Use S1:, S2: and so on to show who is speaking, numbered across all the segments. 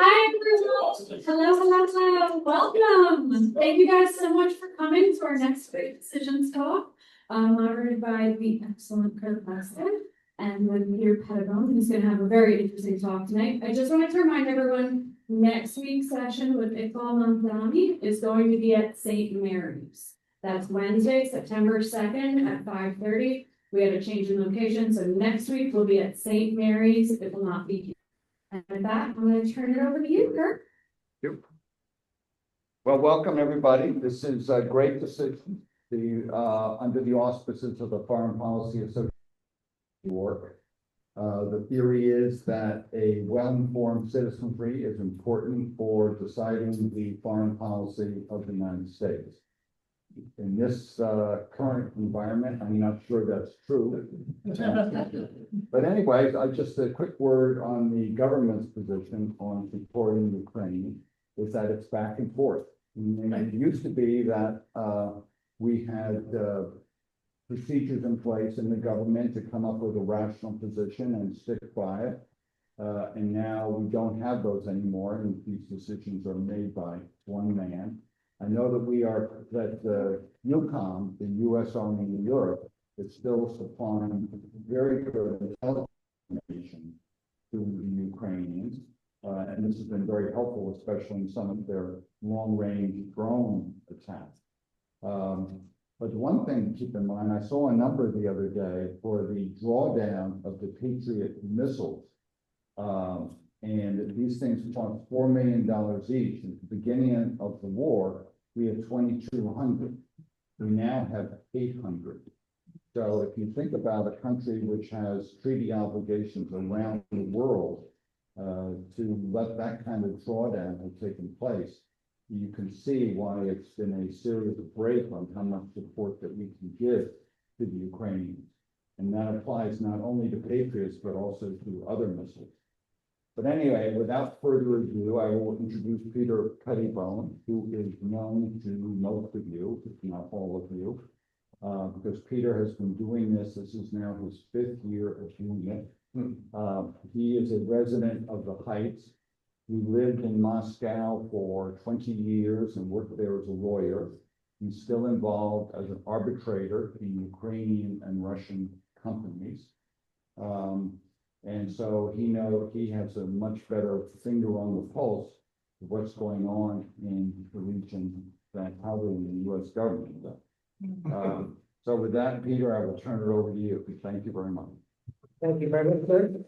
S1: Hi, everyone. Hello. Welcome. Thank you guys so much for coming to our next Great Decisions talk, moderated by the excellent Kirk and with Peter Pettibone, who's going to have a very interesting talk tonight. I just wanted to remind everyone, next week's session with Iqbal Mamdani is going to be at St. Mary's. That's Wednesday, September 2nd at 5:30. We had a change in location, so next week we'll be at St. Mary's. It will not be here. And with that, I'm going to turn it over to you, Kirk.
S2: Yep. Well, welcome everybody. This is a Great Decision, under the auspices of the Foreign Policy Association of New York. The theory is that a well-informed citizenry is important for deciding the foreign policy of the United States. In this current environment, I'm not sure that's true. But anyways, just a quick word on the government's position on supporting Ukraine is that it's back and forth. And it used to be that we had procedures in place in the government to come up with a rational position and stick by it. And now we don't have those anymore, and these decisions are made by one man. I know that UCOM, the U.S. Army in Europe, is still supplying very good intelligence information to the Ukrainians. And this has been very helpful, especially in some of their long-range drone attacks. But one thing to keep in mind, I saw a number the other day for the drawdown of the Patriot missiles. And these things cost $4 million each. At the beginning of the war, we had 2,200. We now have 800. So if you think about a country which has treaty obligations around the world, to let that kind of drawdown have taken place, you can see why it's been a serious break on how much support that we can give to the Ukrainians. And that applies not only to Patriots, but also to other missiles. But anyway, without further ado, I will introduce Peter Pettibone, who is known to most of you, if not all of you, because Peter has been doing this. This is now his 5th year of doing it. He is a resident of the Heights. He lived in Moscow for 20 years and worked there as a lawyer. He's still involved as an arbitrator in Ukrainian and Russian companies. And so he has a much better finger on the pulse of what's going on in the region than probably the U.S. government does. So with that, Peter, I will turn it over to you. Thank you very much.
S3: Thank you very much, sir.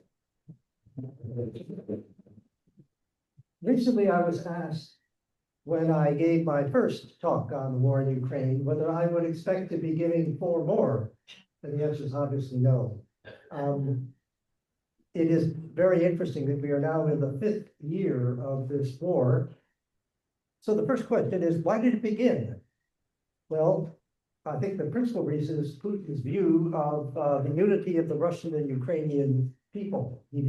S3: Recently, I was asked when I gave my first talk on the war in Ukraine whether I would expect to be giving 4 more. And the answer is obviously no. It is very interesting that we are now in the 5th year of this war. So the first question is, why did it begin? Well, I think the principal reason is Putin's view of the unity of the Russian and Ukrainian people. He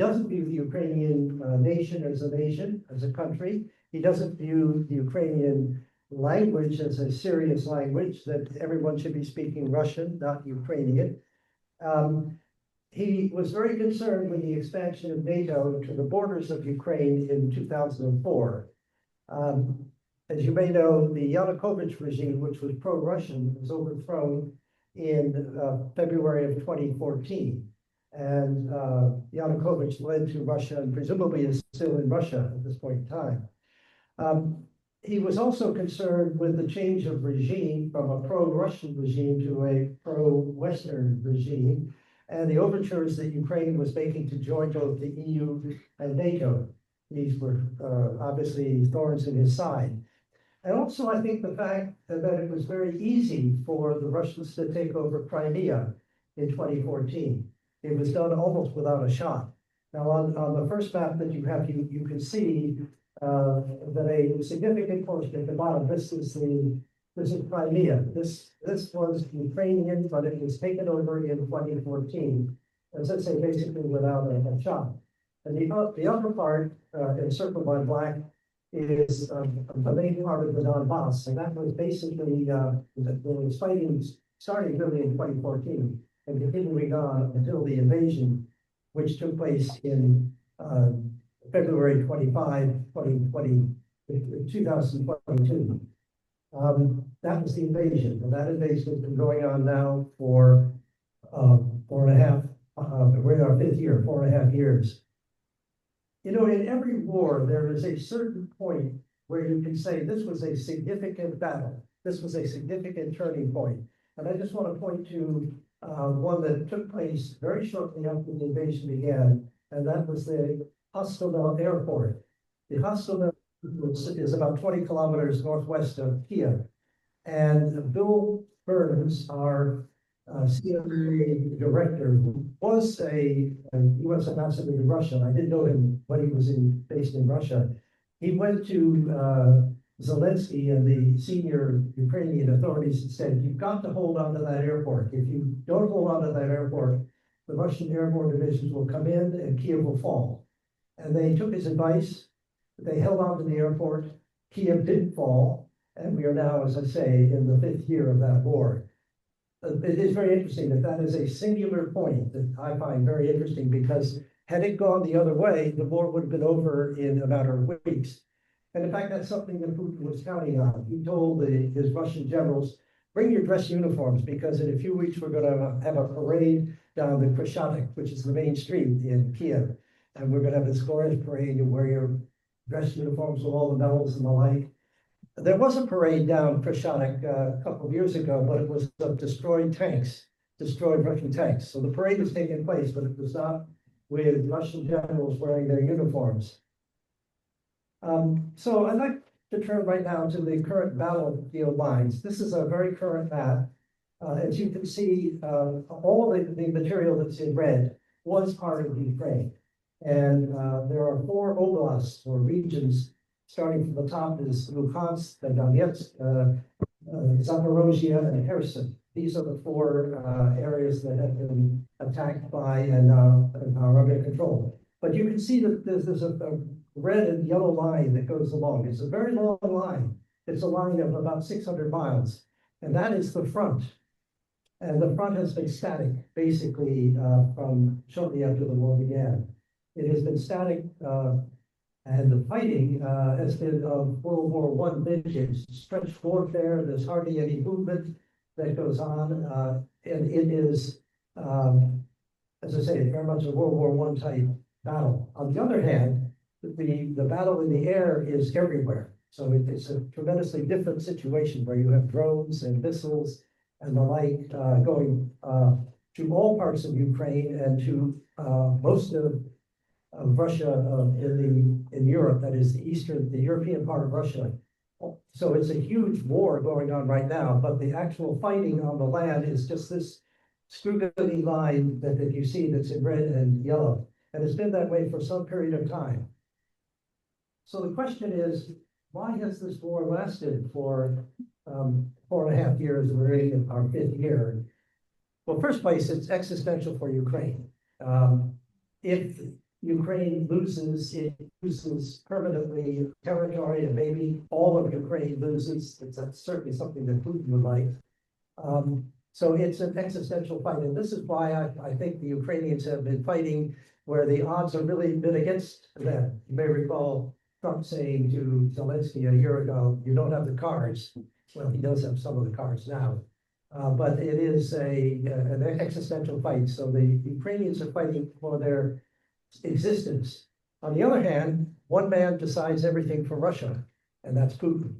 S3: doesn't view the Ukrainian nation, as a country. He doesn't view the Ukrainian language as a serious language, that everyone should be speaking Russian, not Ukrainian. He was very concerned with the expansion of NATO to the borders of Ukraine in 2004. As you may know, the Yanukovych regime, which was pro-Russian, was overthrown in February of 2014. And Yanukovych led to Russia and presumably is still in Russia at this point in time. He was also concerned with the change of regime from a pro-Russian regime to a pro-Western regime, and the overtures that Ukraine was making to join both the EU and NATO. These were obviously thorns in his side. And also, I think the fact that it was very easy for the Russians to take over Crimea in 2014. It was done almost without a shot. Now, on the first map that you have, you can see that a significant portion at the bottom, this is Crimea. This was Ukrainian, but it was taken over in 2014, as I say, basically without a shot. And the upper part, encircled by black, is the main part of the Donbass, and that was basically the fighting starting really in 2014 and continuing on until the invasion, which took place in uh, February 25, 2020, 2022. That was the invasion, and that invasion has been going on now for 4.5, we're in our fifth year, 4.5 years. You know, in every war, there is a certain point where you can say this was a significant battle. This was a significant turning point. And I just want to point to one that took place very shortly after the invasion began, and that was the Hostomel Airport. The Hostomel is about 20 kilometers northwest of Kiev. And Bill Burns, our CIA director, who was a U.S. ambassador to Russia. I didn't know him when he was based in Russia. He went to Zelensky and the senior Ukrainian authorities and said, "You've got to hold on to that airport. If you don't hold on to that airport, the Russian airborne divisions will come in and Kiev will fall." And they took his advice. They held on to the airport. Kiev didn't fall. And we are now, as I say, in the fifth year of that war. It is very interesting that is a singular point that I find very interesting, because had it gone the other way, the war would have been over in a matter of weeks. And in fact, that's something that Putin was counting on. He told his Russian generals, bring your dress uniforms, because in a few weeks, we're going to have a parade down the Krashatik, which is the main street in Kiev. And we're going to have this glorious parade. You wear your dress uniforms with all the medals and the like. There was a parade down Krashatik a couple of years ago, but it was of destroyed tanks, destroyed Russian tanks. So the parade was taking place, but it was not with Russian generals wearing their uniforms. So I'd like to turn right now to the current battlefield lines. This is a very current map. As you can see, all of the material that's in red was part of Ukraine. And there are 4 oblasts or regions. Starting from the top is Luhansk, Donetsk, Zaporozhye, and Kherson. These are the 4 areas that have been attacked by and are under control. But you can see that there's a red and yellow line that goes along. It's a very long line. It's a line of about 600 miles. And that is the front. And the front has been static, basically, from shortly after the war began. It has been static. And the fighting has been of World War I vintage, trench warfare. There's hardly any movement that goes on. And it is, as I say, very much a World War I type battle. On the other hand, the battle in the air is everywhere. So it's a tremendously different situation where you have drones and missiles and the like going to all parts of Ukraine and to most of Russia in Europe, that is the European part of Russia. So it's a huge war going on right now, but the actual fighting on the land is just this squiggly line that you see that's in red and yellow. And it's been that way for some period of time. So the question is, why has this war lasted for 4.5 years? We're in our fifth year. Well, first place, it's existential for Ukraine. If Ukraine loses, it loses permanently territory, and maybe all of Ukraine loses. That's certainly something that Putin would like. So it's an existential fight, and this is why I think the Ukrainians have been fighting where the odds have really been against them. You may recall Trump saying to Zelensky a year ago, "You don't have the cards." Well, he does have some of the cards now, but it is an existential fight. So the Ukrainians are fighting for their existence. On the other hand, one man decides everything for Russia, and that's Putin.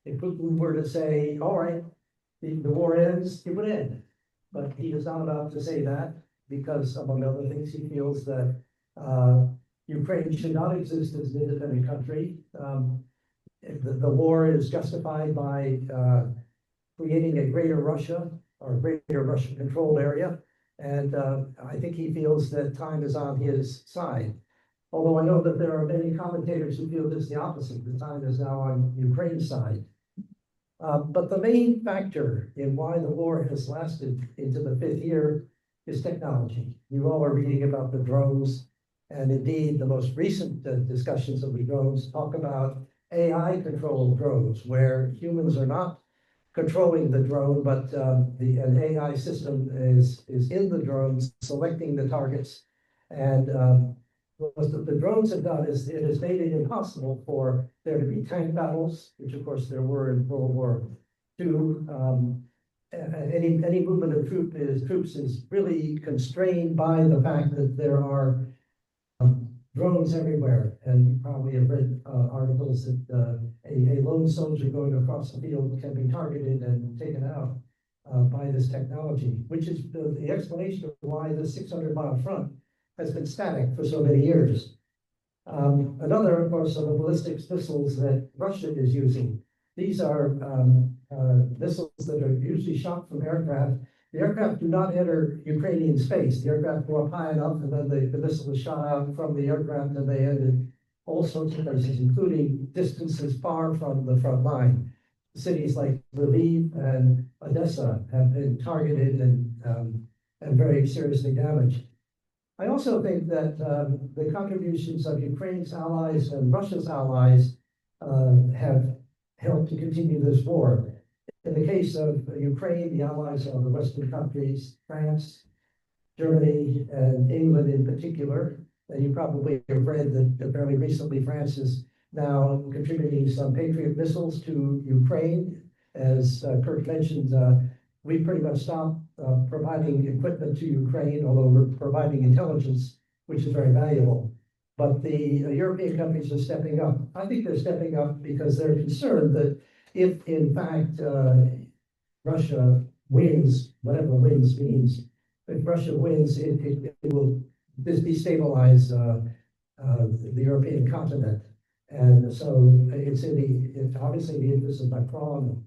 S3: If Putin were to say, all right, the war ends, it would end. But he is not allowed to say that because, among other things, he feels that Ukraine should not exist as an independent country. The war is justified by creating a greater Russia or a greater Russian-controlled area. And I think he feels that time is on his side. Although I know that there are many commentators who feel just the opposite. The time is now on Ukraine's side. But the main factor in why the war has lasted into the fifth year is technology. You all are reading about the drones. And indeed, the most recent discussions of the drones talk about AI-controlled drones, where humans are not controlling the drone, but an AI system is in the drone, selecting the targets and what the drones have done is it has made it impossible for there to be tank battles, which of course there were in World War II. Any movement of troops is really constrained by the fact that there are drones everywhere. And you probably have read articles that a lone soldier going across the field can be targeted and taken out by this technology, which is the explanation of why the 600-mile front has been static for so many years. Another, of course, are the ballistic missiles that Russia is using. These are missiles that are usually shot from aircraft. The aircraft do not enter Ukrainian space. The aircraft go up high enough, and then the missile is shot out from the aircraft, and they end in all sorts of places, including distances far from the front line. Cities like Lviv and Odessa have been targeted and very seriously damaged. I also think that the contributions of Ukraine's allies and Russia's allies have helped to continue this war. In the case of Ukraine, the allies are the Western countries, France, Germany, and England in particular. And you probably have read that fairly recently France is now contributing some Patriot missiles to Ukraine. As Kirk mentioned, we pretty much stopped providing equipment to Ukraine, although we're providing intelligence, which is very valuable. But the European countries are stepping up. I think they're stepping up because they're concerned that if, in fact, Russia wins, whatever wins means, if Russia wins, it will destabilize the European continent. And so it's obviously in the interest of Macron,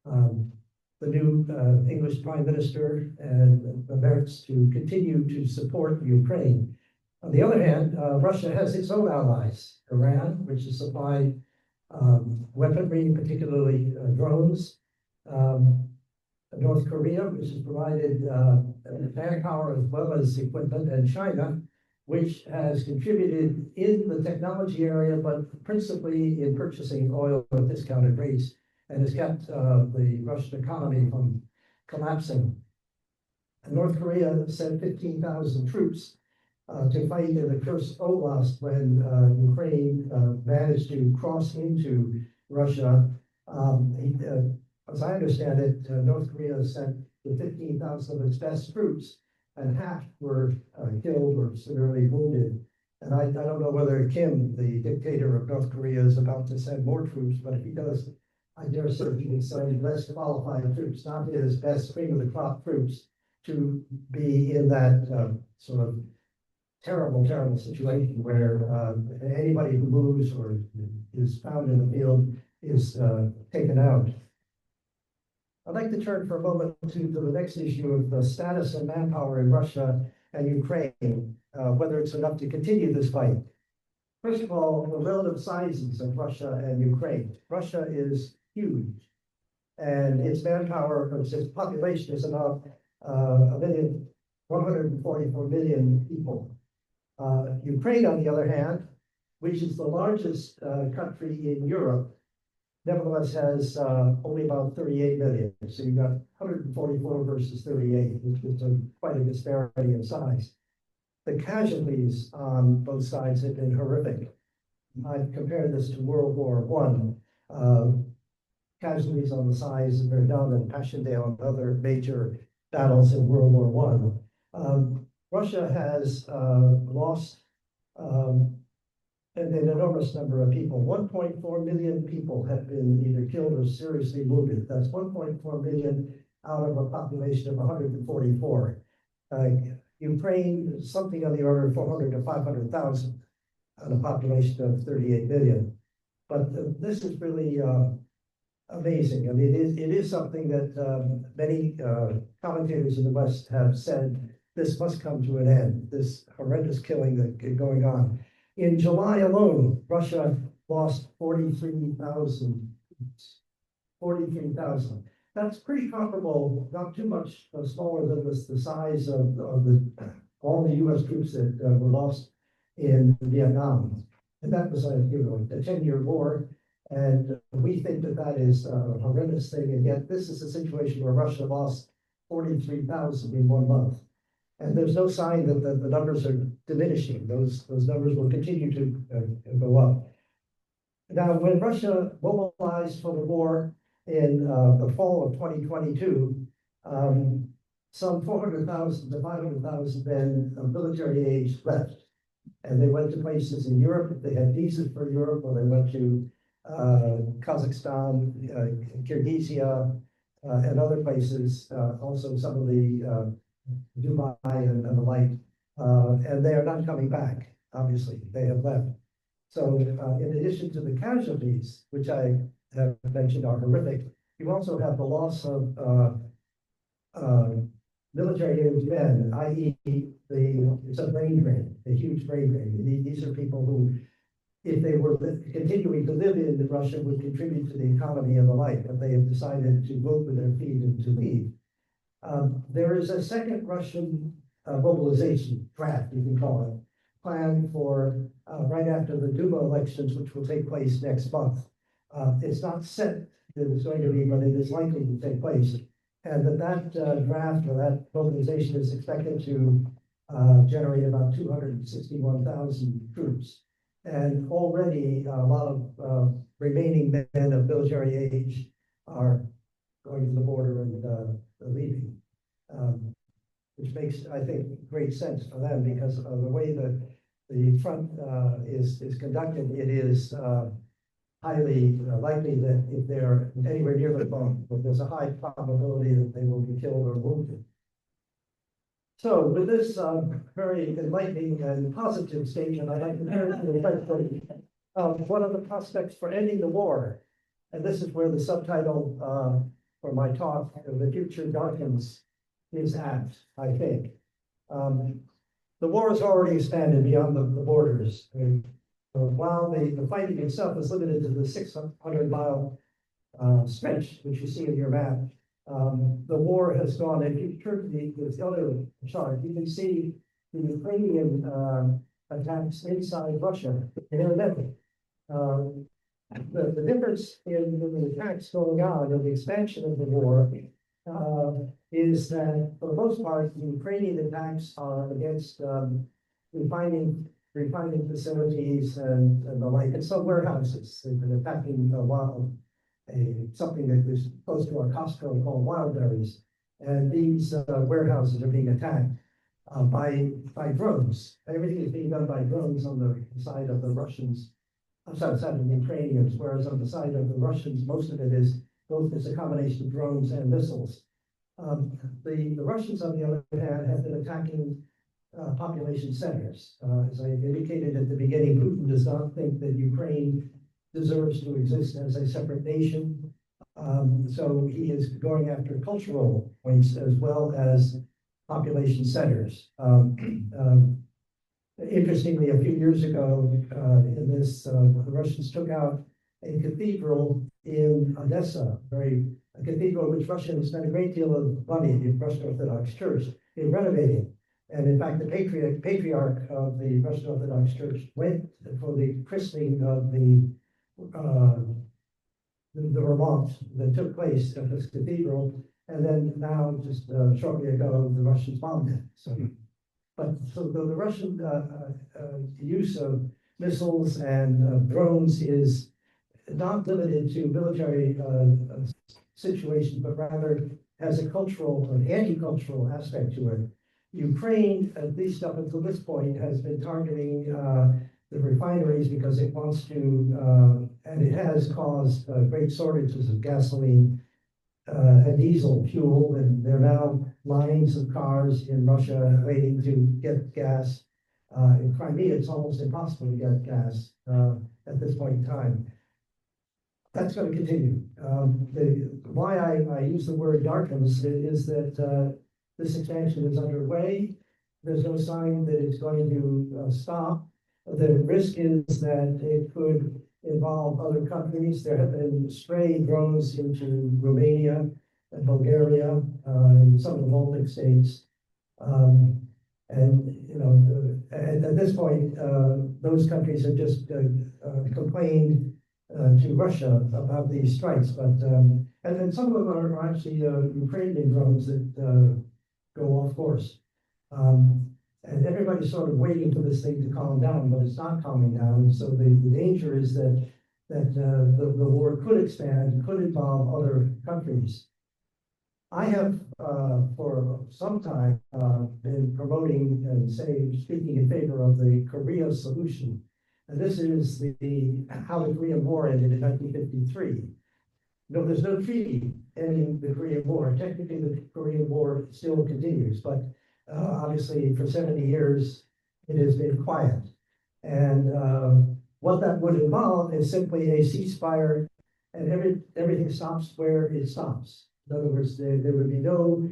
S3: the new English Prime Minister, and merits to continue to support Ukraine. On the other hand, Russia has its own allies, Iran, which has supplied weaponry, particularly drones, North Korea, which has provided manpower as well as equipment, and China, which has contributed in the technology area, but principally in purchasing oil at discounted rates, and has kept the Russian economy from collapsing. And North Korea sent 15,000 troops to fight in the Kursk Oblast when Ukraine managed to cross into Russia. As I understand it, North Korea sent the 15,000 of its best troops, and half were killed or severely wounded. And I don't know whether Kim, the dictator of North Korea, is about to send more troops, but if he does, I dare say he can send less qualified troops, not his best cream of the crop troops, to be in that sort of terrible, terrible situation where anybody who moves or is found in the field is taken out. I'd like to turn for a moment to the next issue of the status of manpower in Russia and Ukraine, whether it's enough to continue this fight. First of all, the relative sizes of Russia and Ukraine. Russia is huge, and its manpower, its population is about 144 million people. Ukraine, on the other hand, which is the largest country in Europe, nevertheless has only about 38 million. So you've got 144 versus 38, which is quite a disparity in size. The casualties on both sides have been horrific. I've compared this to World War I. Casualties on the size of Verdun and Passchendaele and other major battles in World War I. Russia has lost an enormous number of people. 1.4 million people have been either killed or seriously wounded. That's 1.4 million out of a population of 144. Ukraine, something on the order of 400 to 500,000 on a population of 38 million. But this is really amazing. I mean, it is something that many commentators in the West have said this must come to an end, this horrendous killing that is going on. In July alone, Russia lost 43,000. 43,000. That's pretty comparable, not too much smaller than the size of all the U.S. troops that were lost in Vietnam. And that was a 10-year war. And we think that that is a horrendous thing. And yet this is a situation where Russia lost 43,000 in 1 month. And there's no sign that the numbers are diminishing. Those numbers will continue to go up. Now, when Russia mobilized for the war in the fall of 2022, some 400,000 to 500,000 men of military age left. And they went to places in Europe. They had visas for Europe, or they went to Kazakhstan, Kyrgyzia, and other places, also some of the Dubai and the like. And they are not coming back, obviously. They have left. So in addition to the casualties, which I have mentioned are horrific, you also have the loss of military age men, i.e. it's a brain drain, a huge brain drain. These are people who, if they were continuing to live in Russia, would contribute to the economy and the like, but they have decided to vote with their feet and to leave. There is a second Russian mobilization draft, you can call it, planned for right after the Duma elections, which will take place next month. It's not set that it's going to be, but it is likely to take place. And that draft or that mobilization is expected to generate about 261,000 troops. And already a lot of remaining men of military age are going to the border and leaving, which makes, I think, great sense for them because of the way that the front is conducted. It is highly likely that if they're anywhere near the front, there's a high probability that they will be killed or wounded. So with this very enlightening and positive statement, I'd like to turn to the question of what are the prospects for ending the war? And this is where the subtitle for my talk, The Future Darkens, is at, I think. The war has already expanded beyond the borders. While the fighting itself is limited to the 600-mile stretch, which you see in your map, the war has gone, and if you turn to the other chart, you can see the Ukrainian attacks inside Russia intermittently. The difference in the attacks going on and the expansion of the war is that, for the most part, the Ukrainian attacks are against refining facilities and the like, and some warehouses. They've been attacking something that is close to our Costco called Wildberries. And these warehouses are being attacked by drones. Everything is being done by drones on the side of the Russians, on the side of the Ukrainians, whereas on the side of the Russians, most of it is a combination of drones and missiles. The Russians, on the other hand, have been attacking population centers. As I indicated at the beginning, Putin does not think that Ukraine deserves to exist as a separate nation. So he is going after cultural points as well as population centers. Interestingly, a few years ago, the Russians took out a cathedral in Odessa, a cathedral which Russia has spent a great deal of money, the Russian Orthodox Church, in renovating. And in fact, the patriarch of the Russian Orthodox Church went for the christening of the remonte that took place at this cathedral, and then now, just shortly ago, the Russians bombed it. So the Russian use of missiles and drones is not limited to military situations, but rather has a cultural, an anti-cultural aspect to it. Ukraine, at least up until this point, has been targeting the refineries because it wants to, and it has caused great shortages of gasoline and diesel fuel, and there are now lines of cars in Russia waiting to get gas. In Crimea, it's almost impossible to get gas at this point in time. That's going to continue. Why I use the word darkens is that this expansion is underway. There's no sign that it's going to stop. The risk is that it could involve other countries. There have been stray drones into Romania and Bulgaria and some of the Baltic states. And at this point, those countries have just complained to Russia about these strikes. But and some of them are actually Ukrainian drones that go off course. And everybody's sort of waiting for this thing to calm down, but it's not calming down. So the danger is that the war could expand, could involve other countries. I have, for some time, been promoting and speaking in favor of the Korea solution. And this is how the Korean War ended in 1953. No, there's no treaty ending the Korean War. Technically, the Korean War still continues, but obviously for 70 years, it has been quiet. And what that would involve is simply a ceasefire, and everything stops where it stops. In other words, there would be no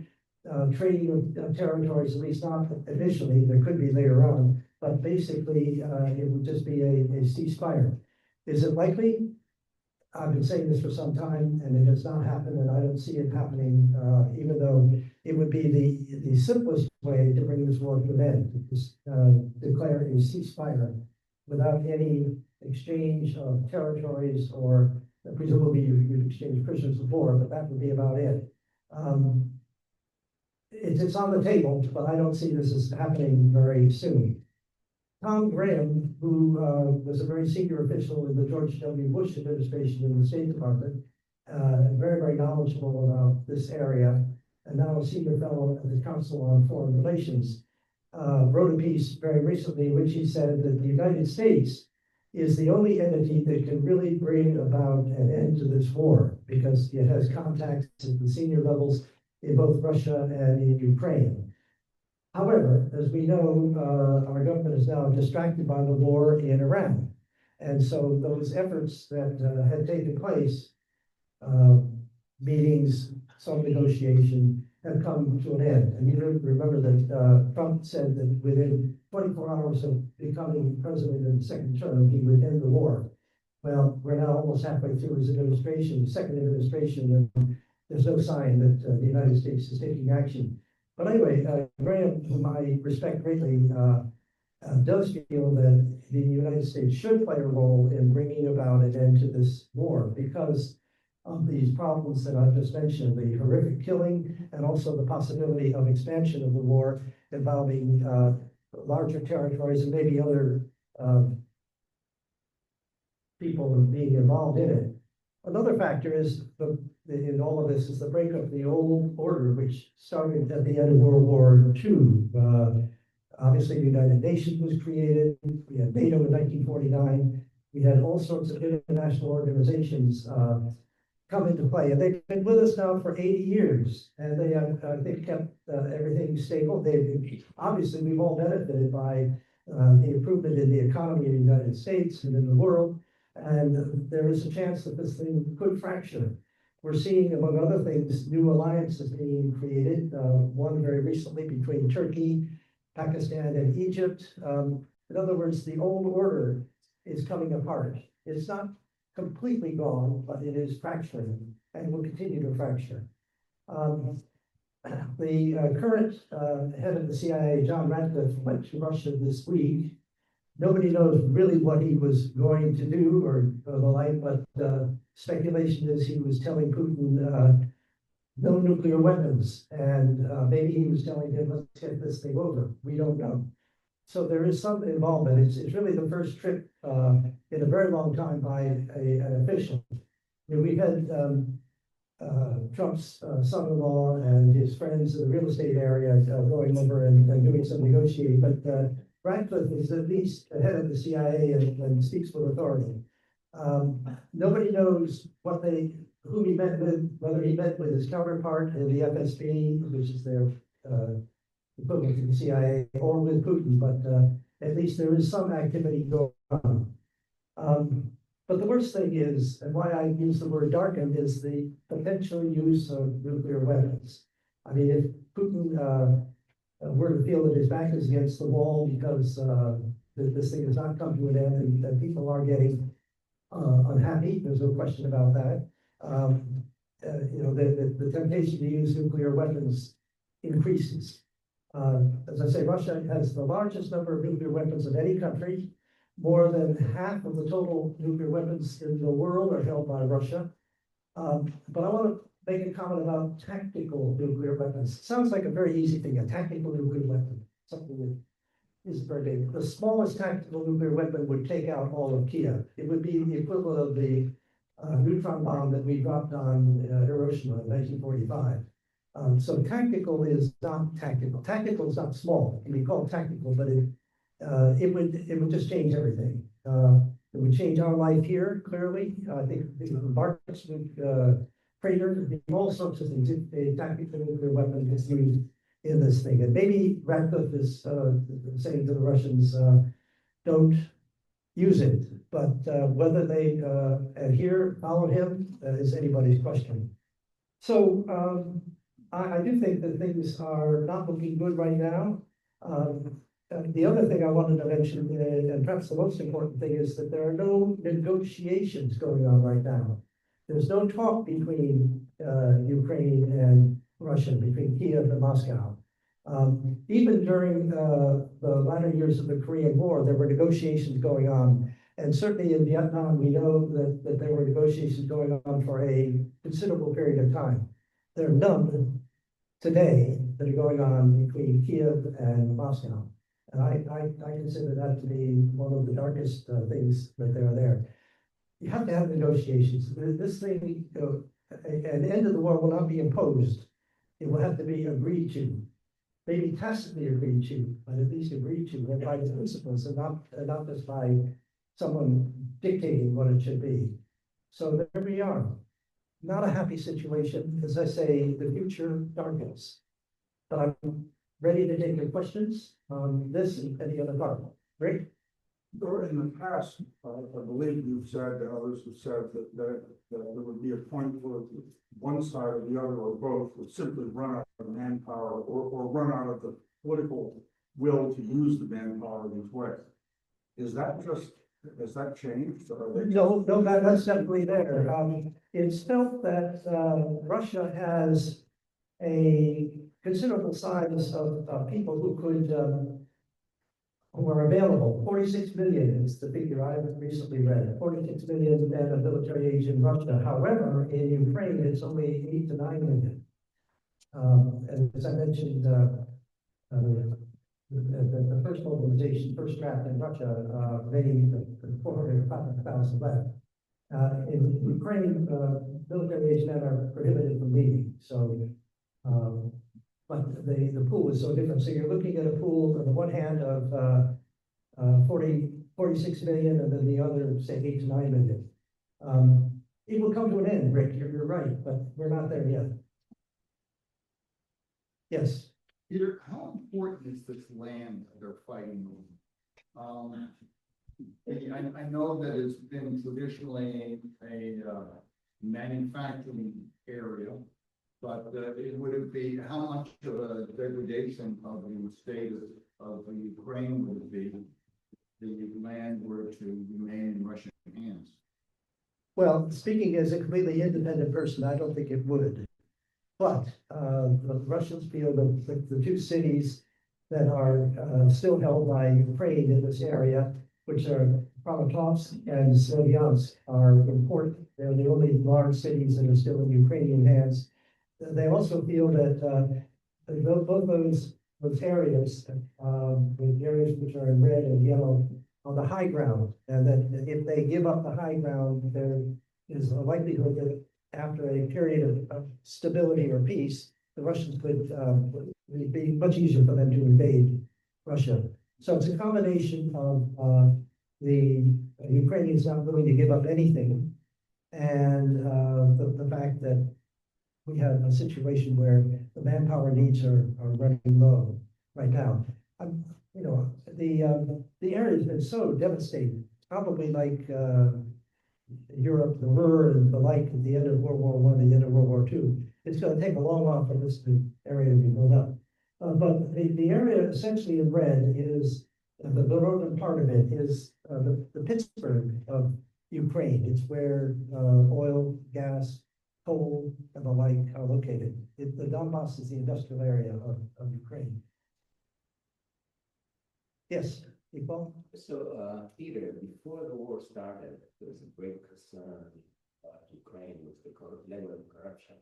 S3: trading of territories, at least not initially. There could be later on, but basically, it would just be a ceasefire. Is it likely? I've been saying this for some time, and it has not happened, and I don't see it happening, even though it would be the simplest way to bring this war to an end, to just declare a ceasefire without any exchange of territories, or presumably you exchange prisoners of war, but that would be about it. It's on the table, but I don't see this as happening very soon. Tom Graham, who was a very senior official in the George W. Bush administration in the State Department, very, very knowledgeable about this area, and now a senior fellow at the Council on Foreign Relations, wrote a piece very recently in which he said that the United States is the only entity that can really bring about an end to this war, because it has contacts at the senior levels in both Russia and in Ukraine. However, as we know, our government is now distracted by the war in Iran. And so those efforts that had taken place, meetings, some negotiation, have come to an end. And you remember that Trump said that within 24 hours of becoming president in the second term, he would end the war. Well, we're now almost halfway through his administration, second administration, and there's no sign that the United States is taking action. But anyway, Graham, whom I respect greatly, does feel that the United States should play a role in bringing about an end to this war because of these problems that I've just mentioned, the horrific killing, and also the possibility of expansion of the war involving larger territories and maybe other people being involved in it. Another factor is in all of this is the breakup of the old order, which started at the end of World War II. Obviously, the United Nations was created. We had NATO in 1949. We had all sorts of international organizations come into play, and they've been with us now for 80 years, and they have, they've kept everything stable. Obviously, we've all benefited by the improvement in the economy in the United States and in the world, and there is a chance that this thing could fracture. We're seeing, among other things, new alliances being created, one very recently between Turkey, Pakistan, and Egypt. In other words, the old order is coming apart. It's not completely gone, but it is fracturing and will continue to fracture. The current head of the CIA, John Ratcliffe, went to Russia this week. Nobody knows really what he was going to do or the like, but speculation is he was telling Putin no nuclear weapons, and maybe he was telling him, let's get this thing over. We don't know. So there is some involvement. It's really the first trip in a very long time by an official. We've had Trump's son-in-law and his friends in the real estate area going over and doing some negotiating, but Ratcliffe is at least the head of the CIA and speaks with authority. Nobody knows whom he met with, whether he met with his counterpart in the FSB, which is their equivalent to the CIA, or with Putin, but at least there is some activity going on. But the worst thing is, and why I use the word darkened, is the potential use of nuclear weapons. I mean, if Putin were to feel that his back is against the wall because this thing has not come to an end and people are getting unhappy, there's no question about that. The temptation to use nuclear weapons increases. As I say, Russia has the largest number of nuclear weapons of any country. More than half of the total nuclear weapons in the world are held by Russia. But I want to make a comment about tactical nuclear weapons. Sounds like a very easy thing, a tactical nuclear weapon, something that is very big. The smallest tactical nuclear weapon would take out all of Kiev. It would be the equivalent of the neutron bomb that we dropped on Hiroshima in 1945. So tactical is not tactical. Tactical is not small. It can be called tactical, but it would just change everything. It would change our life here, clearly. I think the markets would crater, all sorts of things. If a tactical nuclear weapon is used in this thing. And maybe Radcliffe is saying to the Russians, don't use it. But whether they adhere, follow him, is anybody's question. So I do think that things are not looking good right now. The other thing I wanted to mention, and perhaps the most important thing, is that there are no negotiations going on right now. There's no talk between Ukraine and Russia, between Kiev and Moscow. Even during the latter years of the Korean War, there were negotiations going on. And certainly in Vietnam, we know that there were negotiations going on for a considerable period of time. There are none today that are going on between Kiev and Moscow. And I consider that to be one of the darkest things that are there. You have to have negotiations. This thing, an end of the war will not be imposed. It will have to be agreed to, maybe tacitly agreed to, but at least agreed to, and by the principles, and not just by someone dictating what it should be. So there we are. Not a happy situation. As I say, the future darkens. But I'm ready to take your questions on this and any other part. Rick?
S4: Or in the past, I believe you've said, and others have said that there would be a point where one side or the other or both would simply run out of manpower or run out of the political will to use the manpower this way. Has that changed?
S3: No, that's definitely there. It's felt that Russia has a considerable size of people who are available. 46 million is the figure I recently read. 46 million men of military age in Russia. However, in Ukraine, it's only 8 to 9 million. And as I mentioned, the first mobilization, first draft in Russia, maybe 400 or 500,000 left. In Ukraine, military age men are prohibited from leaving. So, but the pool is so different. So you're looking at a pool on the one hand of 46 million, and then the other, say, 8 to 9 million. It will come to an end, Rick. You're right, but we're not there yet. Yes.
S2: Peter, how important is this land they're fighting over? I know that it's been traditionally a manufacturing area, but would it be, how much of a degradation of the status of the Ukraine would it be if the land were to remain in Russian hands?
S3: Well, speaking as a completely independent person, I don't think it would. But the Russians feel that the two cities that are still held by Ukraine in this area, which are Kramatorsk and Slovyansk, are important. They're the only large cities that are still in Ukrainian hands. They also feel that both those areas, the areas which are in red and yellow, on the high ground, and that if they give up the high ground, there is a likelihood that after a period of stability or peace, the Russians could it'd be much easier for them to invade Russia. So it's a combination of the Ukrainians not willing to give up anything, and the fact that we have a situation where the manpower needs are running low right now. The area has been so devastated, probably like Europe, the Ruhr and the like at the end of World War I, the end of World War II. It's going to take a long while for this area to be built up. But the area essentially in red is, the northern part of it is the Pittsburgh of Ukraine. It's where oil, gas, coal, and the like are located. The Donbass is the industrial area of Ukraine. Yes, Iqbal?
S5: So, Peter, before the war started, there was a great concern about Ukraine with the level of corruption.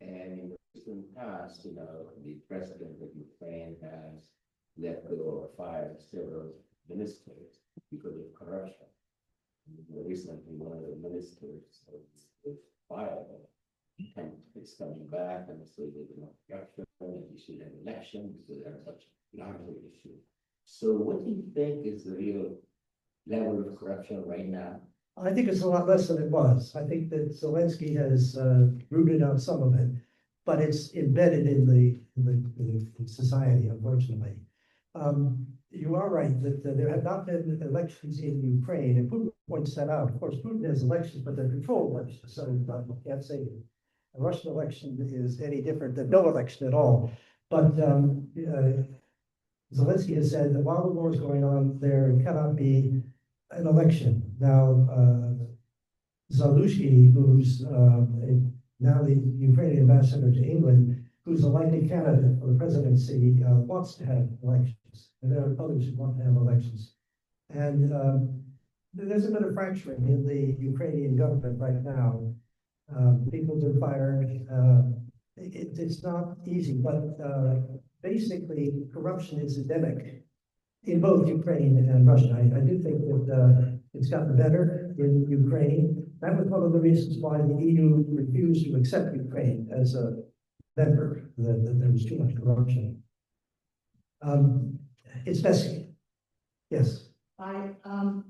S5: And in the recent past, the president of Ukraine has let go or fired several ministers because of corruption. Recently, one of the ministers was fired, and it's coming back, and so there's no corruption, and you should have an election because there's such a large issue. So what do you think is the real level of corruption right now?
S3: I think it's a lot less than it was. I think that Zelensky has rooted out some of it, but it's embedded in the society, unfortunately. You are right that there have not been elections in Ukraine, and Putin points that out. Of course, Putin has elections, but they're controlled elections, so you can't say a Russian election is any different than no election at all. But Zelensky has said that while the war is going on, there cannot be an election. Now, Zaluzhny, who's now the Ukrainian ambassador to England, who's a likely candidate for the presidency, wants to have elections. And there are others who want to have elections. And there's a bit of fracturing in the Ukrainian government right now. People are fired. It's not easy, but basically corruption is endemic in both Ukraine and Russia. I do think that it's gotten better in Ukraine. That was one of the reasons why the EU refused to accept Ukraine as a member, that there was too much corruption. It's messy. Yes.
S6: Putin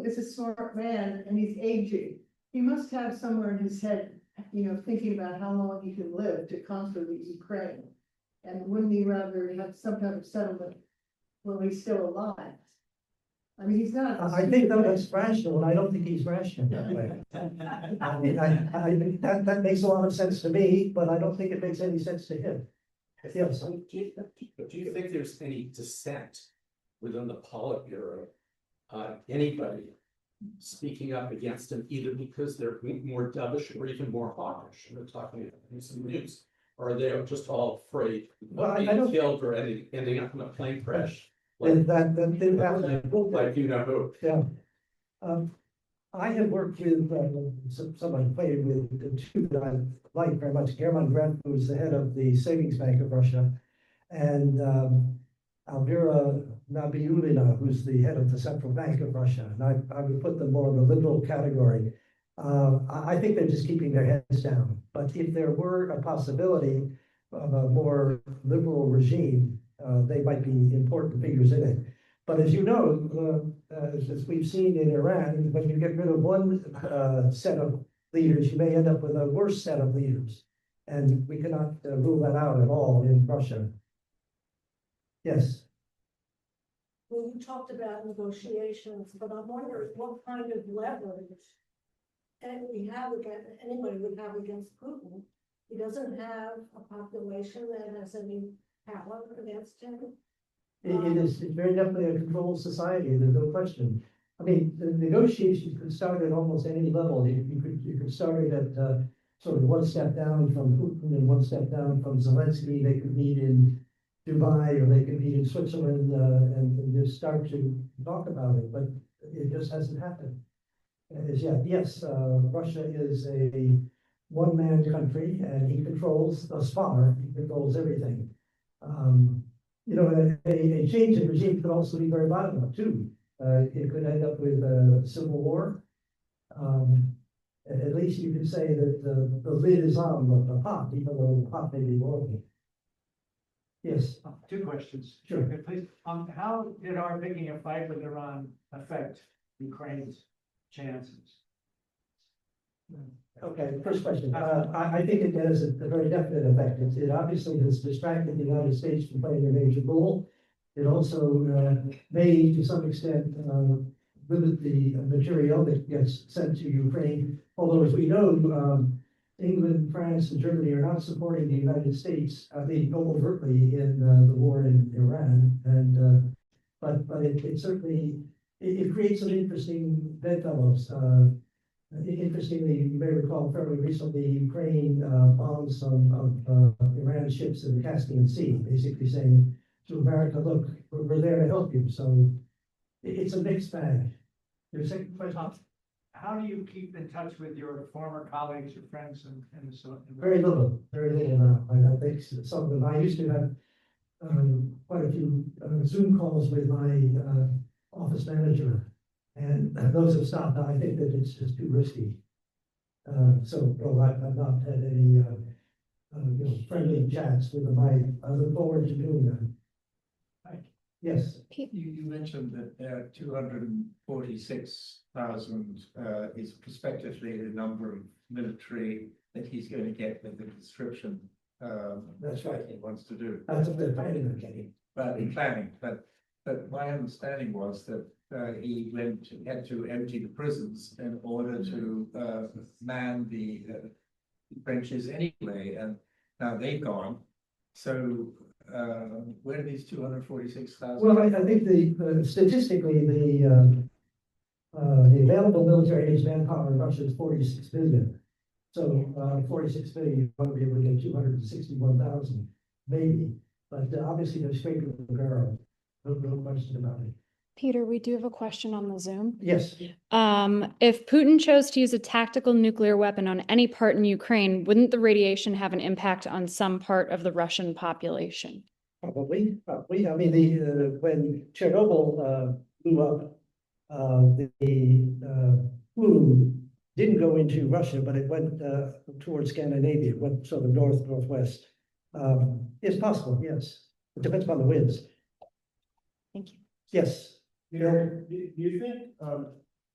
S6: is a smart man and he's aging. He must have somewhere in his head, thinking about how long he can live to conquer the Ukraine. And wouldn't he rather have some kind of settlement while he's still alive? I mean, he's not.
S3: I think that's rational, and I don't think he's rational that way. I mean, that makes a lot of sense to me, but I don't think it makes any sense to him. Yes.
S7: Do you think there's any dissent within the Politburo? Anybody speaking up against him, either because they're more dovish or even more hawkish, and they're talking about some news, or are they just all afraid
S3: Well,
S7: of
S3: I
S7: being
S3: don't-
S7: killed or ending up in a plane crash?
S3: And that didn't happen.
S7: Like who?
S3: Yeah. I have worked with someone played with the two that I like very much. German Grant, who's the head of the Savings Bank of Russia, and Alvira Nabiulina, who's the head of the Central Bank of Russia. And I would put them more in the liberal category. I think they're just keeping their heads down. But if there were a possibility of a more liberal regime, they might be important figures in it. But as you know, as we've seen in Iran, when you get rid of one set of leaders, you may end up with a worse set of leaders. And we cannot rule that out at all in Russia. Yes.
S8: Well, you talked about negotiations, but I'm wondering what kind of leverage anybody would have against Putin. He doesn't have a population that has any power against him.
S3: It's very definitely a controlled society, there's no question. I mean, the negotiations could start at almost any level. You could start it at sort of one step down from Putin and one step down from Zelensky. They could meet in Dubai or they could meet in Switzerland and just start to talk about it, but it just hasn't happened as yet. Yes, Russia is a one-man country and he controls, thus far, he controls everything. A change in regime could also be very violent too. It could end up with a civil war. At least you could say that the lid is on the pot, even though the pot may be boiling. Yes.
S9: Two questions.
S3: Sure.
S9: Okay, please. How did our picking a fight with Iran affect Ukraine's chances?
S3: Okay, first question. I think it has a very definite effect. It obviously has distracted the United States from playing a major role. It also may, to some extent, limit the material that gets sent to Ukraine. Although, as we know, England, France, and Germany are not supporting the United States, I think, overtly in the war in Iran. And but it certainly creates some interesting bedfellows. Interestingly, you may recall fairly recently, Ukraine bombed some of Iran's ships in the Caspian Sea, basically saying to America, look, we're there to help you. So it's a mixed bag. Your second question?
S9: how do you keep in touch with your former colleagues or friends in the?
S3: Very little now. I think some of them, I used to have quite a few Zoom calls with my office manager. And those have stopped. I think that it's just too risky. So, no, I've not had any, friendly chats with them. I look forward to doing that. Yes,
S9: You mentioned that there are 246,000 is prospectively the number of military that he's going to get with the conscription.
S3: That's right.
S9: He wants to do.
S3: that's what they're planning on getting.
S9: But in planning, but my understanding was that he had to empty the prisons in order to man the benches anyway, and now they've gone. So where are these 246,000?
S3: Well, I think statistically, the available military age manpower in Russia is 46 billion. So 46 billion, you want to be able to get 261,000, maybe. But obviously, they're scraping the barrel. No question about it.
S10: Peter, we do have a question on the Zoom.
S3: Yes.
S10: If Putin chose to use a tactical nuclear weapon on any part in Ukraine, wouldn't the radiation have an impact on some part of the Russian population?
S3: Probably. I mean, when Chernobyl blew up, the plume didn't go into Russia, but it went towards Scandinavia. It went sort of northwest. It's possible, yes. It depends upon the winds.
S10: Thank you.
S3: Yes.
S11: Do you think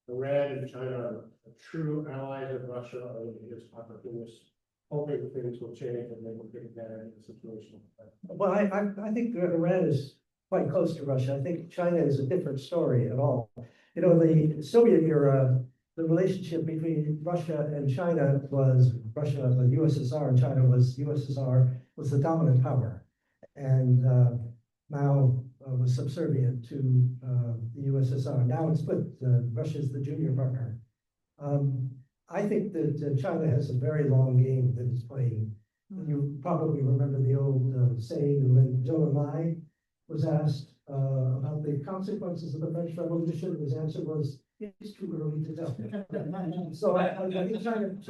S11: Iran and China are true allies of Russia, or just opportunists, hoping things will change and they will take advantage of the situation?
S3: Well, I think Iran is quite close to Russia. I think China is a different story at all. You know, the Soviet era, the relationship between Russia and China was the USSR, and China was USSR was the dominant power, and Mao was subservient to the USSR. Now it's split. Russia is the junior partner. I think that China has a very long game that it's playing. You probably remember the old saying when Zhou Enlai was asked about the consequences of the French Revolution, his answer was, "It's too early to tell." So I think I'm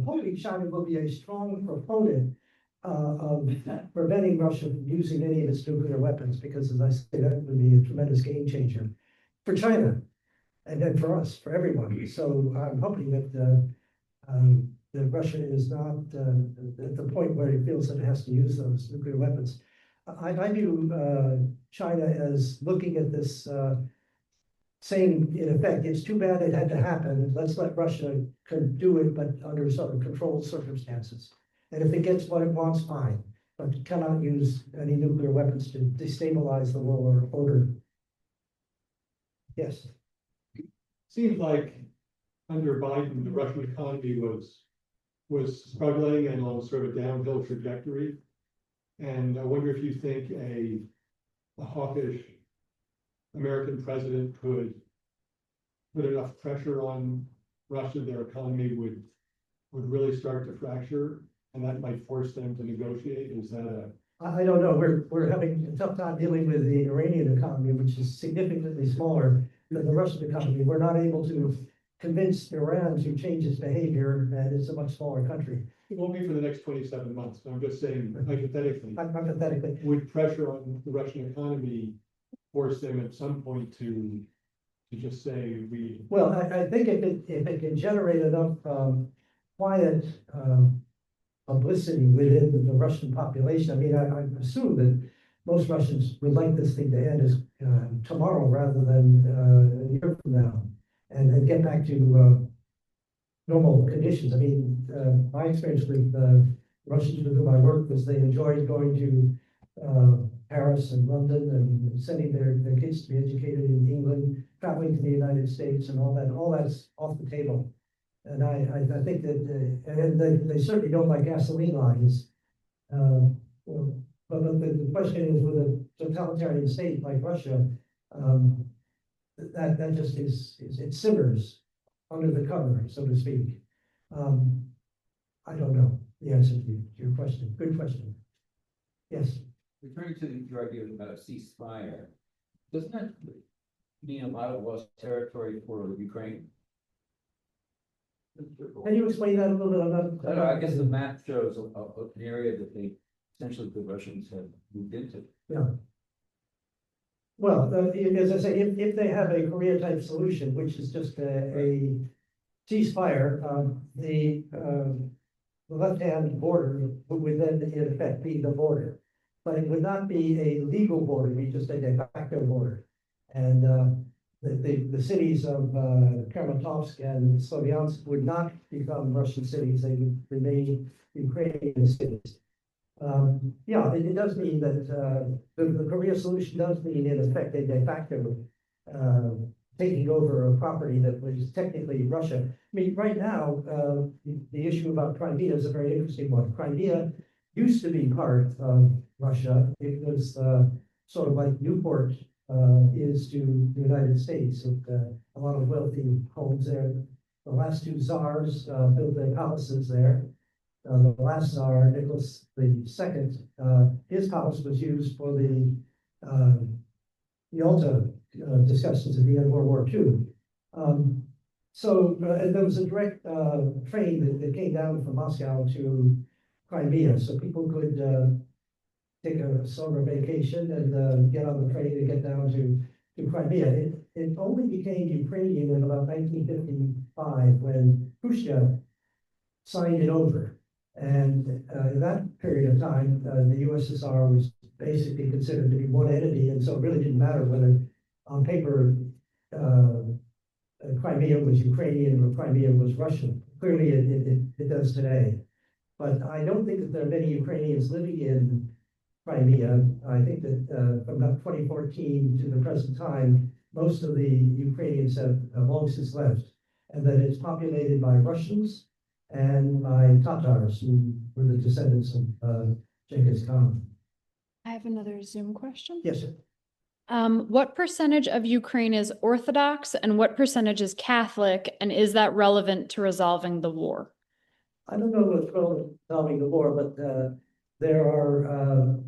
S3: hoping China will be a strong proponent of preventing Russia from using any of its nuclear weapons, because as I say, that would be a tremendous game changer for China and then for us, for everyone. So I'm hoping that Russia is not at the point where it feels that it has to use those nuclear weapons. I view China as looking at this saying, in effect, it's too bad it had to happen. Let's let Russia could do it, but under sort of controlled circumstances. And if it gets what it wants, fine, but it cannot use any nuclear weapons to destabilize the world order. Yes.
S11: Seems like under Biden, the Russian economy was struggling and on sort of a downhill trajectory. And I wonder if you think a hawkish American president could put enough pressure on Russia, their economy would really start to fracture, and that might force them to negotiate. Is that
S3: I don't know. We're having a tough time dealing with the Iranian economy, which is significantly smaller than the Russian economy. We're not able to convince Iran to change its behavior, and it's a much smaller country.
S11: It won't be for the next 27 months. I'm just saying, hypothetically,
S3: Hypothetically.
S11: would pressure on the Russian economy force them at some point to just say we?
S3: Well, I think if it can generate enough quiet publicity within the Russian population, I mean, I assume that most Russians would like this thing to end as tomorrow rather than a year from now, and get back to normal conditions. I mean, my experience with Russians with whom I worked was they enjoyed going to Paris and London and sending their kids to be educated in England, traveling to the United States, and all that's off the table. And I think that and they certainly don't like gasoline lines. But the question is, with a totalitarian state like Russia, that just it simmers under the cover, so to speak. I don't know the answer to your question. Good question. Yes.
S12: Returning to your idea about a ceasefire, doesn't that mean a lot of lost territory for Ukraine?
S3: Can you explain that a little bit? I'm not-
S12: I don't know, I guess the map shows an area that they, essentially the Russians have moved into.
S3: Yeah. Well, as I say, if they have a Korea type solution, which is just a ceasefire, the left-hand border would then in effect be the border. But it would not be a legal border, it'd be just a de facto border. And the cities of Kramatorsk and Slovyansk would not become Russian cities, they would remain Ukrainian cities. Yeah, it does mean that the Korea solution does mean in effect a de facto taking over a property that was technically Russia. I mean, right now, the issue about Crimea is a very interesting one. Crimea used to be part of Russia. It was sort of like Newport is to the United States. A lot of wealthy homes there. The last two czars built their palaces there. The last czar, Nicholas II, his house was used for the Yalta discussions at the end of World War II. And there was a direct train that came down from Moscow to Crimea, so people could take a summer vacation and get on the train and get down to Crimea. It only became Ukrainian in about 1955 when Khrushchev signed it over. And in that period of time, the USSR was basically considered to be one entity, and so it really didn't matter whether on paper Crimea was Ukrainian or Crimea was Russian. Clearly, it does today. But I don't think that there are many Ukrainians living in Crimea. I think that from about 2014 to the present time, most of the Ukrainians have long since left, and that it's populated by Russians and by Tatars, who were the descendants of Genghis Khan.
S10: I have another Zoom question.
S3: Yes, sir.
S10: What percentage of Ukraine is Orthodox and what percentage is Catholic, and is that relevant to resolving the war?
S3: I don't know what's relevant to resolving the war, but there are,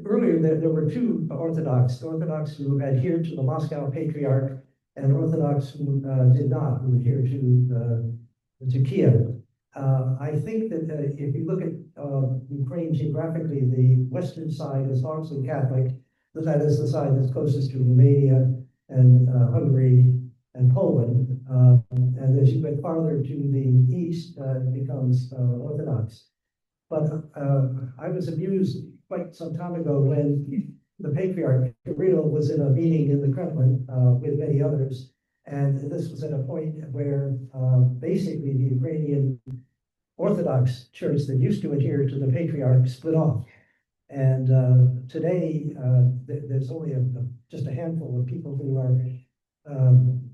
S3: earlier there were two Orthodox who adhered to the Moscow Patriarch and Orthodox who did not, who adhered to Kiev. I think that if you look at Ukraine geographically, the western side is largely Catholic, but that is the side that's closest to Romania and Hungary and Poland. And as you get farther to the east, it becomes Orthodox. But I was amused quite some time ago when the Patriarch Kirill was in a meeting in the Kremlin with many others. And this was at a point where basically the Ukrainian Orthodox Church that used to adhere to the Patriarch split off. And today, there's only just a handful of people who are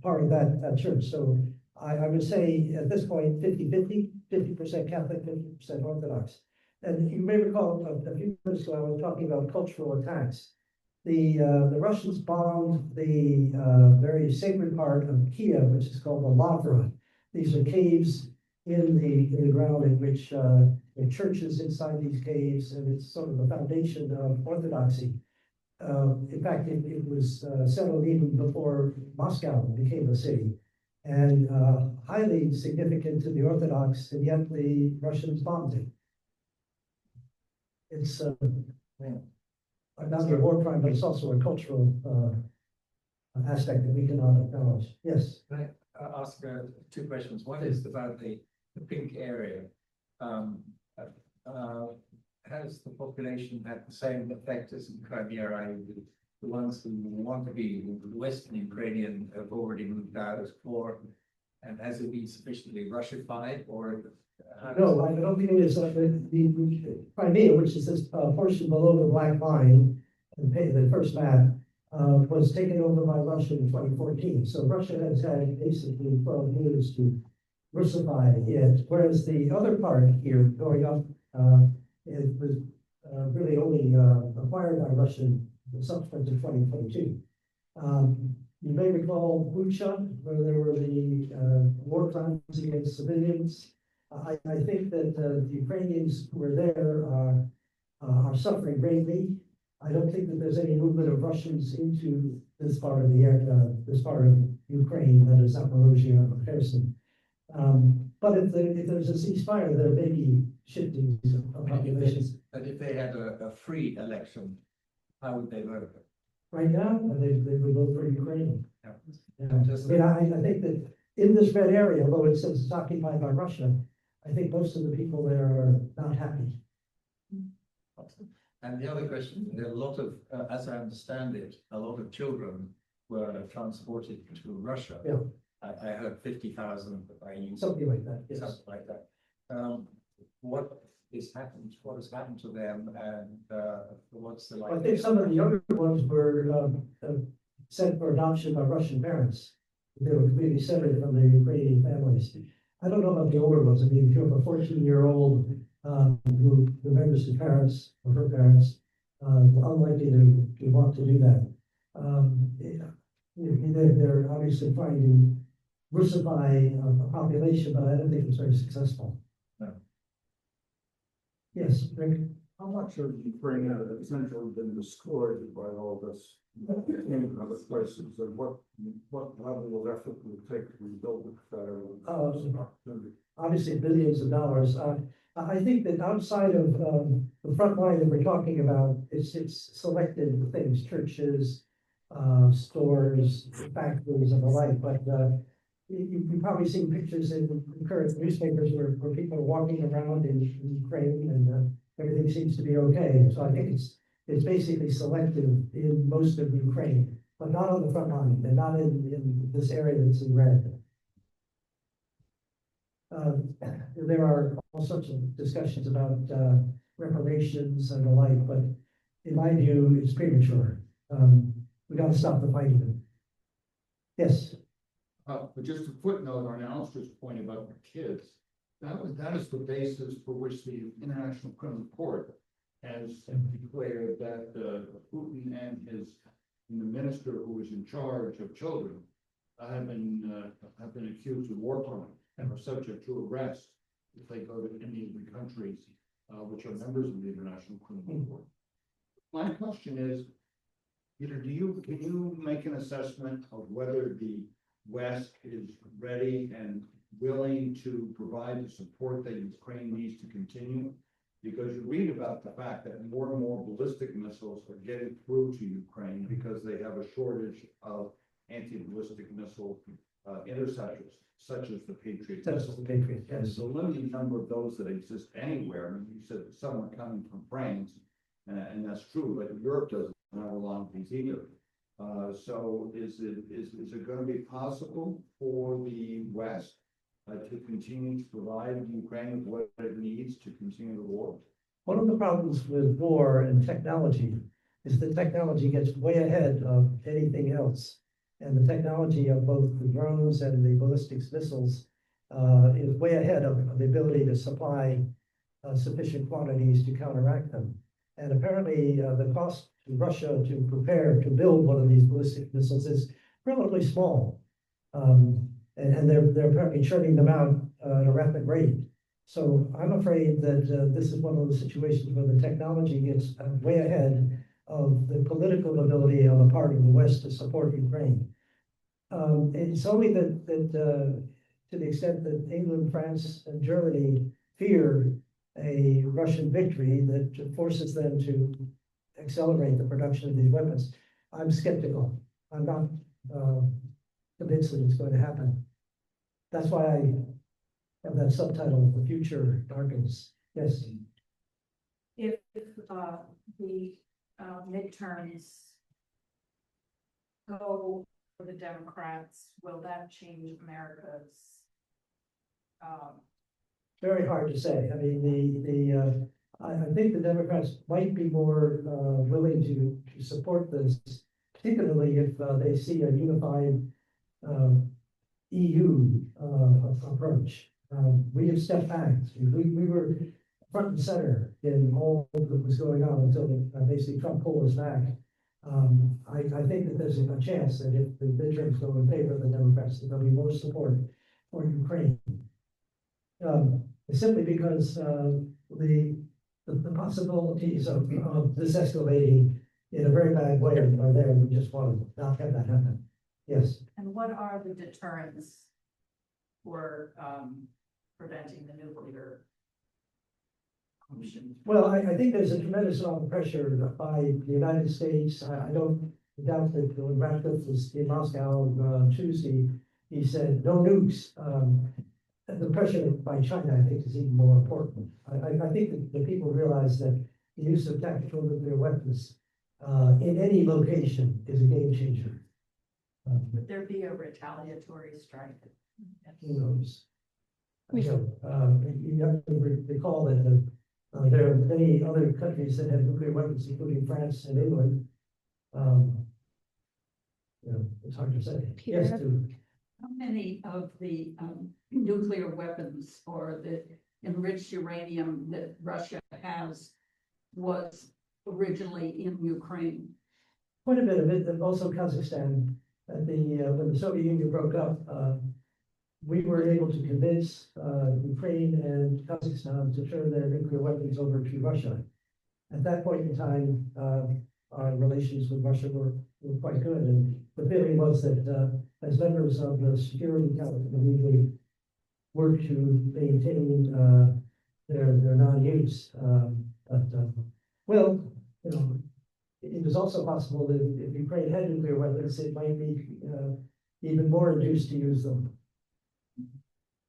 S3: part of that church. So I would say at this point, 50-50, 50% Catholic, 50% Orthodox. And you may recall a few minutes ago, I was talking about cultural attacks. The Russians bombed the very sacred part of Kiev, which is called the Lavra. These are caves in the ground in which the churches inside these caves, and it's sort of the foundation of Orthodoxy. In fact, it was settled even before Moscow became a city, and highly significant to the Orthodox, and yet the Russians bombed it. It's not a war crime, but it's also a cultural aspect that we cannot acknowledge. Yes.
S9: Can I ask two questions? One is about the pink area. Has the population had the same effect as in Crimea? The ones who want to be Western Ukrainian have already moved out as core, and has it been sufficiently Russified, or?
S3: No, I don't think it is. The Crimea, which is this portion below the black line, the first map, was taken over by Russia in 2014. So Russia has had basically 12 years to Russify it, whereas the other part here going up, it was really only acquired by Russia subsequent to 2022. You may recall Bucha, where there were the war crimes against civilians. I think that the Ukrainians who are there are suffering greatly. I don't think that there's any movement of Russians into this part of this part of Ukraine, that is Zaporozhye or Kherson. But if there's a ceasefire, there may be shifting of populations.
S9: But if they had a free election, how would they vote?
S3: Right now, they would vote for Ukraine.
S9: Yeah.
S3: Yeah.
S9: Just-
S3: I think that in this red area, although it says it's occupied by Russia, I think most of the people there are not happy.
S9: And the other question, there are a lot of, as I understand it, a lot of children were transported to Russia.
S3: Yeah.
S9: I heard 50,000, but I used
S3: Something like that, yes.
S9: something like that. What has happened to them, and what's the
S3: I think some of the younger ones were sent for adoption by Russian parents. They were completely separate from their Ukrainian families. I don't know about the older ones. I mean, if you have a 14-year-old who remembers his parents or her parents, unlikely to want to do that. They're obviously trying to Russify a population, but I don't think it's very successful.
S9: No.
S3: Yes, Rick?
S4: How much of Ukraine has essentially been destroyed by all this in other places, and what level of effort will it take to rebuild it?
S3: Obviously billions of dollars. I think that outside of the front line that we're talking about, it's selected things, churches, stores, factories and the like, but you've probably seen pictures in current newspapers where people are walking around in Ukraine and everything seems to be okay. So I think it's basically selective in most of Ukraine, but not on the front line and not in this area that's in red. There are all sorts of discussions about reparations and the like, but in my view, it's premature. We got to stop the fighting. Yes.
S2: But just a footnote on Alistair's point about the kids, that is the basis for which the International Criminal Court has declared that Putin and the minister who was in charge of children have been accused of war crimes and are subject to arrest if they go to any of the countries which are members of the International Criminal Court. My question is, can you make an assessment of whether the West is ready and willing to provide the support that Ukraine needs to continue? Because you read about the fact that more and more ballistic missiles are getting through to Ukraine because they have a shortage of anti-ballistic missile interceptors, such as the Patriot.
S3: That's the Patriot, yes.
S2: There's a limited number of those that exist anywhere. I mean, you said some are coming from France, and that's true, but Europe doesn't have a lot of these either. So is it going to be possible for the West to continue to provide Ukraine with what it needs to continue the war?
S3: One of the problems with war and technology is that technology gets way ahead of anything else. And the technology of both the drones and the ballistic missiles is way ahead of the ability to supply sufficient quantities to counteract them. And apparently the cost to Russia to prepare to build one of these ballistic missiles is relatively small. And they're apparently churning them out at a rapid rate. So I'm afraid that this is one of those situations where the technology gets way ahead of the political ability on the part of the West to support Ukraine. It's only that to the extent that England, France, and Germany fear a Russian victory that forces them to accelerate the production of these weapons. I'm skeptical. I'm not convinced that it's going to happen. That's why I have that subtitle, "The Future Darkens." Yes.
S13: If the midterms go for the Democrats, will that change America's?
S3: Very hard to say. I mean, I think the Democrats might be more willing to support this, particularly if they see a unified EU approach. We have stepped back. We were front and center in all that was going on until basically Trump pulled us back. I think that there's a chance that if the midterms go in favor of the Democrats, that there'll be more support for Ukraine. Simply because the possibilities of this escalating in a very bad way are there. We just want to not have that happen. Yes.
S13: And what are the deterrents for preventing the nuclear option?
S3: Well, I think there's a tremendous amount of pressure by the United States. I don't doubt that when Ratcliffe was in Moscow Tuesday, he said, no nukes. The pressure by China, I think, is even more important. I think that the people realize that the use of tactical nuclear weapons in any location is a game changer.
S13: Would there be a retaliatory strike?
S3: Who knows?
S10: We-
S3: You have to recall that there are many other countries that have nuclear weapons, including France and England. It's hard to say.
S10: Peter?
S3: Yes, to
S14: How many of the nuclear weapons or the enriched uranium that Russia has was originally in Ukraine?
S3: quite a bit of it, and also Kazakhstan. At when the Soviet Union broke up, we were able to convince Ukraine and Kazakhstan to turn their nuclear weapons over to Russia. At that point in time, our relations with Russia were quite good, and the feeling was that as members of the Security Council, we would work to maintain their non-use. Well, it was also possible that if Ukraine had nuclear weapons, it might be even more induced to use them.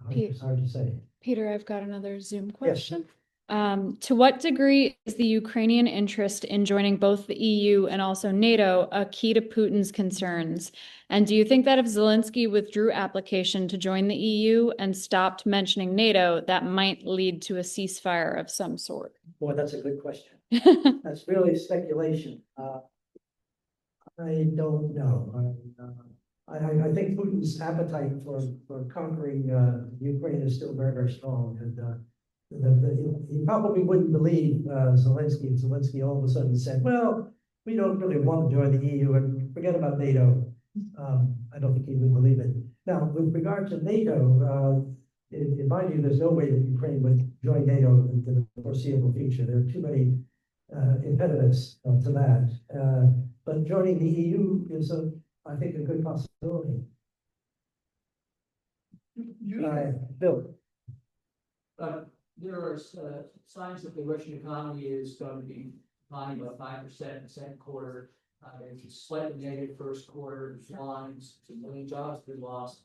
S3: It's hard to say.
S10: Peter, I've got another Zoom question. To what degree is the Ukrainian interest in joining both the EU and also NATO a key to Putin's concerns? And do you think that if Zelensky withdrew application to join the EU and stopped mentioning NATO, that might lead to a ceasefire of some sort?
S3: Boy, that's a good question. That's really speculation. I don't know. I think Putin's appetite for conquering Ukraine is still very, very strong, and he probably wouldn't believe Zelensky. And Zelensky all of a sudden said, "Well, we don't really want to join the EU and forget about NATO." I don't think he would believe it. Now, with regard to NATO, in my view, there's no way that Ukraine would join NATO in the foreseeable future. There are too many impediments to that. But joining the EU is, I think, a good possibility. Bill.
S15: There are signs that the Russian economy is going to be declining about 5% in the second quarter. It's slightly negative first quarter, declines, 2 million jobs been lost.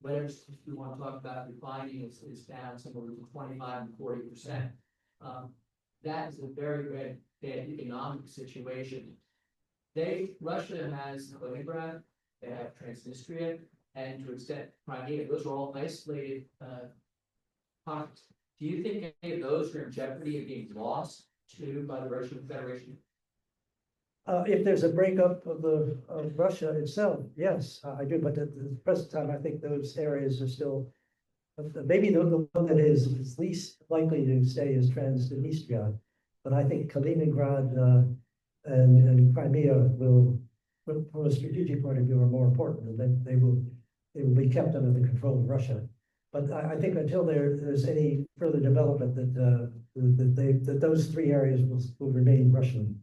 S15: Whatever you want to talk about refining is down somewhere between 25 and 40%. That is a very bad economic situation. Russia has Kaliningrad, they have Transnistria, and to an extent Crimea. Those are all isolated pockets. Do you think any of those are in jeopardy of being lost by the Russian Federation?
S3: If there's a breakup of Russia itself, yes, I do. But at the present time, I think those areas are still, maybe the one that is least likely to stay is Transnistria. But I think Kaliningrad and Crimea will, from a strategic point of view, are more important, and then they will be kept under the control of Russia. But I think until there's any further development that those three areas will remain Russian.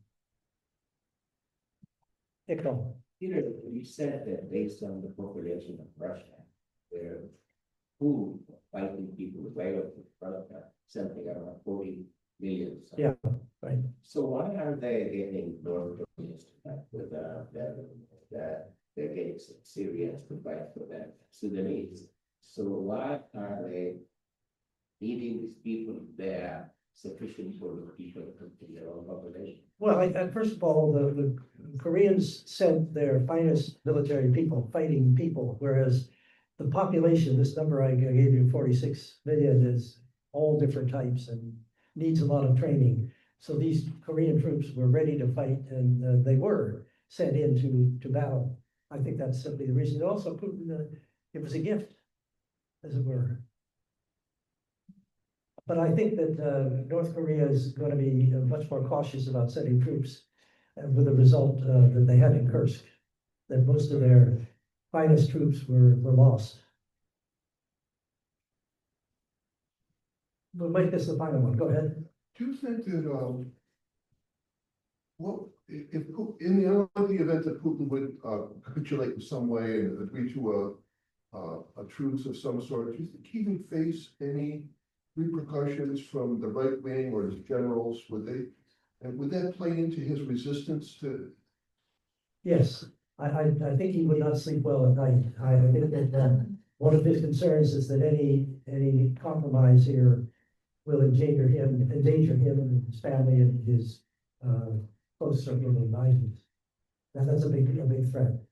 S5: Peter, you said that based on the population of Russia, their food fighting people available from Russia, something around 40 million.
S3: Yeah, right.
S5: So why are they getting North Koreans to fight with that they're getting Syrians to fight for them, Sudanese? So why are they needing these people there sufficient for the people to their own population?
S3: Well, first of all, the Koreans sent their finest military people, fighting people, whereas the population, this number I gave you, 46 million, is all different types and needs a lot of training. So these Korean troops were ready to fight, and they were sent into battle. I think that's simply the reason. Also, Putin, it was a gift, as it were. But I think that North Korea is going to be much more cautious about sending troops, with the result that they had in Kursk, that most of their finest troops were lost. We'll make this the final one. Go ahead.
S16: Do you think that in the event that Putin would capitulate in some way and agree to
S4: a truce of some sort, do you think he would face any repercussions from the right wing or his generals? Would that play into his resistance to?
S3: Yes, I think he would not sleep well at night. I think that, one of his concerns is that any compromise here will endanger him and his family and his, close circle of advisors. And that's a big threat,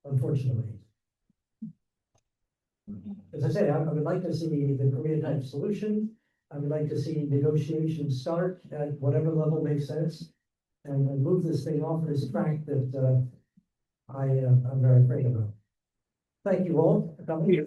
S3: unfortunately. As I say, I would like to see the Korea type solution. I would like to see negotiations start at whatever level makes sense and move this thing off this track that I'm very afraid about. Thank you all for coming.